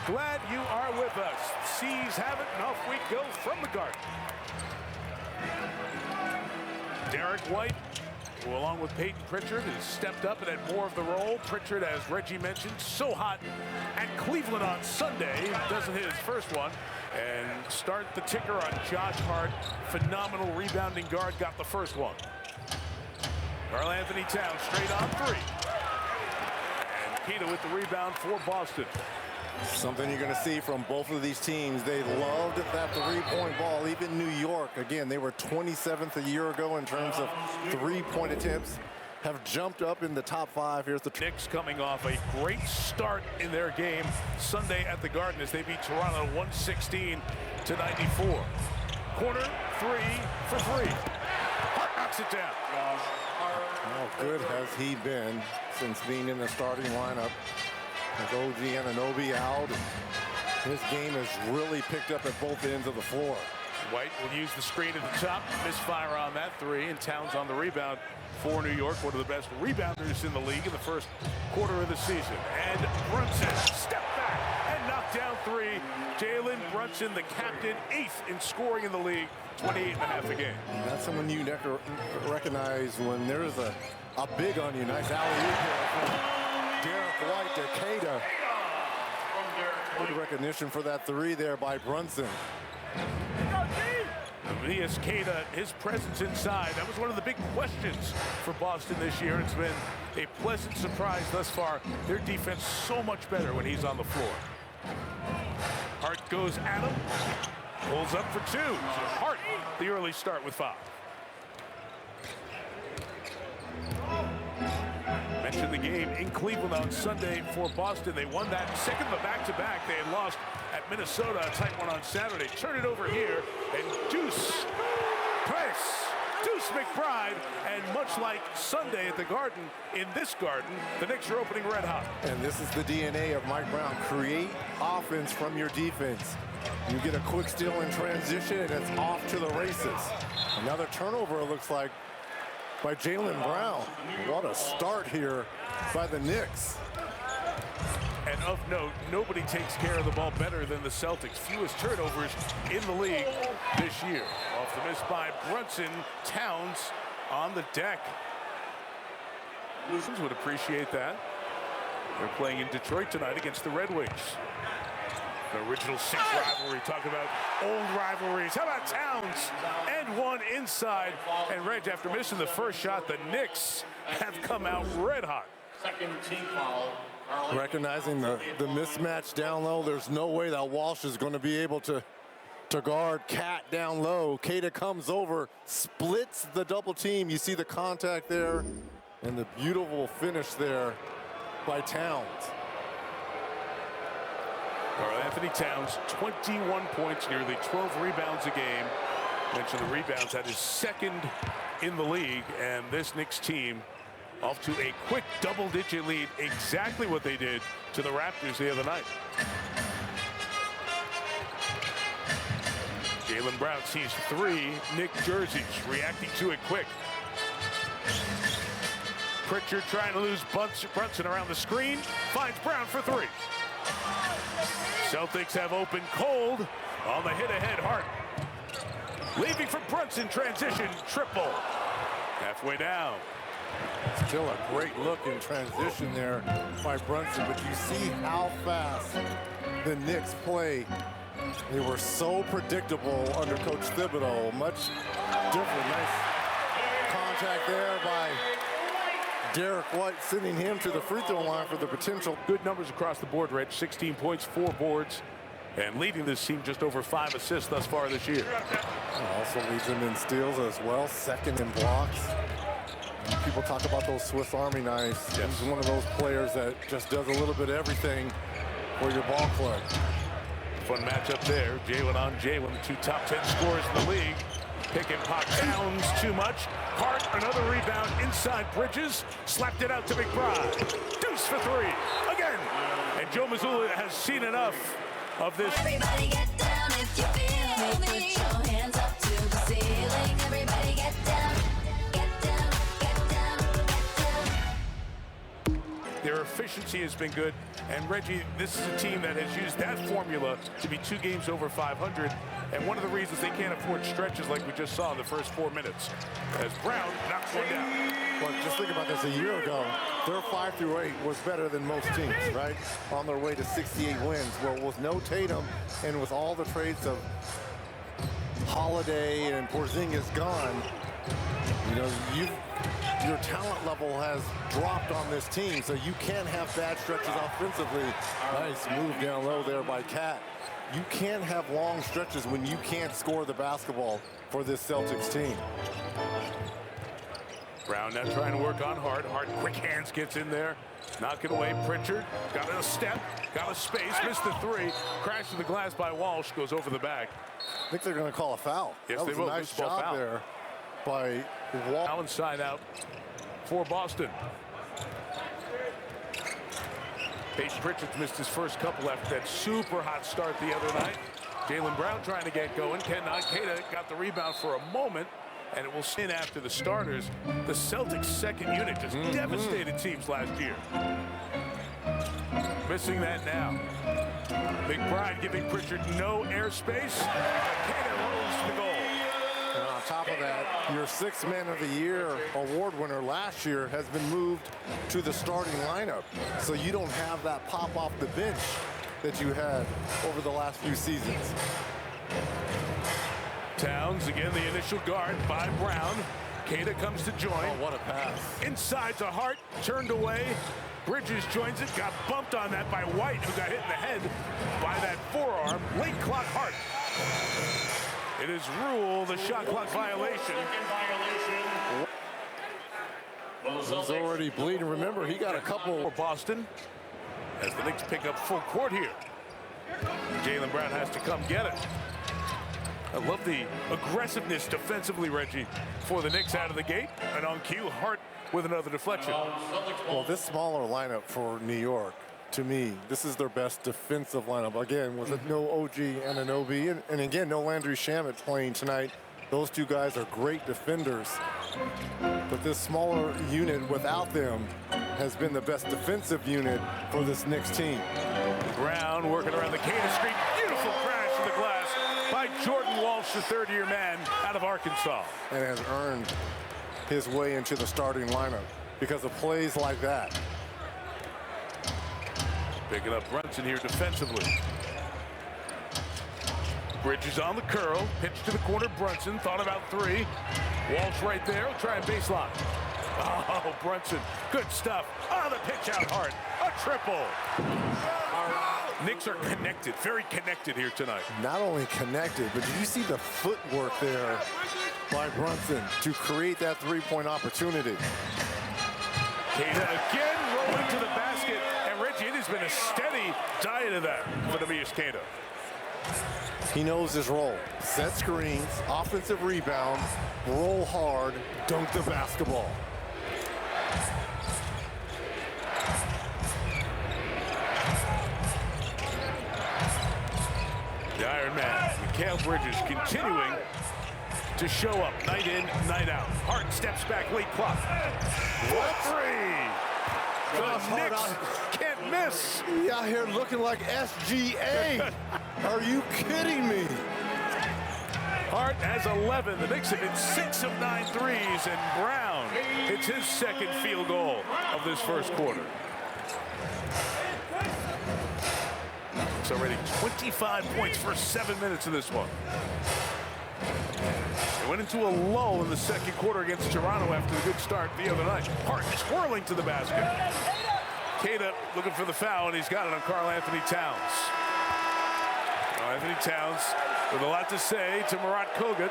Glad you are with us. Seas have it, and off we go from the Garden. Derek White, who along with Peyton Pritchard has stepped up and had more of the role. Pritchard, as Reggie mentioned, so hot at Cleveland on Sunday. Doesn't hit his first one. And start the ticker on Josh Hart. Phenomenal rebounding guard, got the first one. Karl Anthony Towns straight on three. And Keita with the rebound for Boston. Something you're going to see from both of these teams. They loved that three-point ball. Even New York, again, they were 27th a year ago in terms of three-point attempts. Have jumped up in the top 5. Here's the Knicks coming off a great start in their game Sunday at the Garden as they beat Toronto 116-94. Corner three for three. Hart knocks it down. How good has he been since being in the starting lineup? With OG Anunoby out, his game has really picked up at both ends of the floor. White will use the screen at the top, misfire on that three, and Towns on the rebound for New York, one of the best rebounders in the league in the first quarter of the season. And Brunson, step back and knock down three. Jalen Brunson, the captain, 8th in scoring in the league, 28.5 a game. And that's someone you recognize when there's a big on you. Nice alley-oop here. Derek White to Keita. Good recognition for that three there by Brunson. Matthias Keita, his presence inside, that was one of the big questions for Boston this year. It's been a pleasant surprise thus far. Their defense so much better when he's on the floor. Hart goes at him, pulls up for two. So Hart, the early start with 5. Mentioned the game in Cleveland on Sunday for Boston. They won that second of the back-to-back. They had lost at Minnesota, a tight one on Saturday. Turn it over here, and Deuce McBride. And much like Sunday at the Garden, in this Garden, the Knicks are opening red hot. And this is the DNA of Mike Brown. Create offense from your defense. You get a quick steal in transition, and it's off to the races. Another turnover, it looks like, by Jaylen Brown. What a start here by the Knicks. And of note, nobody takes care of the ball better than the Celtics. Fewest turnovers in the league this year. Off the miss by Brunson. Towns on the deck. Losers would appreciate that. They're playing in Detroit tonight against the Red Wings. The original 6 rivalry. Talk about old rivalries. How about Towns? And one inside. And Reg, after missing the first shot, the Knicks have come out red hot. Second team foul. Recognizing the mismatch down low, there's no way that Walsh is going to be able to guard Cat down low. Keita comes over, splits the double team. You see the contact there and the beautiful finish there by Towns. Karl Anthony Towns, 21 points, nearly 12 rebounds a game. Mentioned the rebounds, had his second in the league, and this Knicks team off to a quick double-digit lead, exactly what they did to the Raptors the other night. Jaylen Brown sees 3 Knick jerseys, reacting to it quick. Pritchard trying to lose Brunson around the screen, finds Brown for 3. Celtics have opened cold on the hit-ahead Hart. Leaving for Brunson, transition, triple. Halfway down. Still a great look in transition there by Brunson, but you see how fast the Knicks play. They were so predictable under Coach Thibodeau. Much different. Nice contact there by Derek White, sending him to the free throw line for the potential. Good numbers across the board, Reg. 16 points, 4 boards, and leading this team just over 5 assists thus far this year. Also leads him in steals as well, second in blocks. People talk about those Swiss Army knives. Yes. He's one of those players that just does a little bit of everything for your ball club. Fun matchup there. Jalen on Jalen, the 2 top 10 scorers in the league. Pick and pop. Towns too much. Hart, another rebound inside Bridges. Slapped it out to McBride. Deuce for 3. Again. And Joe Mazzulla has seen enough of this. Everybody get down if you feel me. Put your hands up to the ceiling. Everybody get down. Get down. Get down. Get down. Their efficiency has been good. And Reggie, this is a team that has used that formula to be 2 games over 500. And one of the reasons they can't afford stretches like we just saw in the first 4 minutes, as Brown knocks one down. Well, just think about this. A year ago, their 5 through 8 was better than most teams, right? On their way to 68 wins. Well, with no Tatum and with all the trades of Holiday and Porzingis gone, you know, your talent level has dropped on this team, so you can't have bad stretches offensively. Nice move down low there by Cat. You can't have long stretches when you can't score the basketball for this Celtics team. Brown now trying to work on Hart. Hart, quick hands, gets in there. Knock it away. Pritchard got a step, got a space, missed the 3. Crashed to the glass by Walsh, goes over the back. I think they're going to call a foul. Yes, that they was will. a nice job foul there by Walsh. Allen side out for Boston. Peyton Pritchard's missed his first couple after that super hot start the other night. Jaylen Brown trying to get going. Kata got the rebound for a moment, and it will spin after the starters. The Celtics' second unit just devastated teams last year. Missing that now. McBride giving Pritchard no airspace. Kata rolls to the goal. And on top of that, your 6th Man of the Year award winner last year has been moved to the starting lineup. So you don't have that pop off the bench that you had over the last few seasons. Towns, again, the initial guard by Brown. Kata comes to join. Oh, what a pass. Inside to Hart, turned away. Bridges joins it, got bumped on that by White, who got hit in the head by that forearm. Late clock Hart. It is ruled a shot clock violation. He's already bleeding. Remember, he got a couple. For Boston, as the Knicks pick up full court here. Jaylen Brown has to come get it. I love the aggressiveness defensively, Reggie, for the Knicks out of the gate. And on cue, Hart with another deflection. Well, this smaller lineup for New York, to me, this is their best defensive lineup. Again, with no OG and an OB, and again, no Landry Shamet playing tonight. Those 2 guys are great defenders. But this smaller unit without them has been the best defensive unit for this Knicks team. Brown working around the Kata screen. Beautiful crash to the glass by Jordan Walsh, the 3rd-year man out of Arkansas. And has earned his way into the starting lineup because of plays like that. Picking up Brunson here defensively. Bridges on the curl. Pitch to the corner. Brunson thought about 3. Walsh right there. Will try and baseline. Oh, Brunson. Good stuff. Oh, the pitch out Hart. A triple. Knicks are connected. Very connected here tonight. Not only connected, but did you see the footwork there by Brunson to create that 3-point opportunity? Kata again rolling to the basket. And Reggie, it has been a steady diet of that for Tobias Kata. He knows his role. Set screens, offensive rebound, roll hard, dunk the basketball. The Iron Man, Mikal Bridges, continuing to show up night in, night out. Hart steps back, late clock. What 3? The Knicks can't miss. He out here looking like SGA. Are you kidding me? Hart has 11. The Knicks have hit 6 of 9 threes, and Brown hits his 2nd field goal of this first quarter. It's already 25 points for 7 minutes of this one. They went into a lull in the second quarter against Toronto after the good start the other night. Hart twirling to the basket. Kata looking for the foul, and he's got it on Karl Anthony Towns. Anthony Towns with a lot to say to Murat Kogut.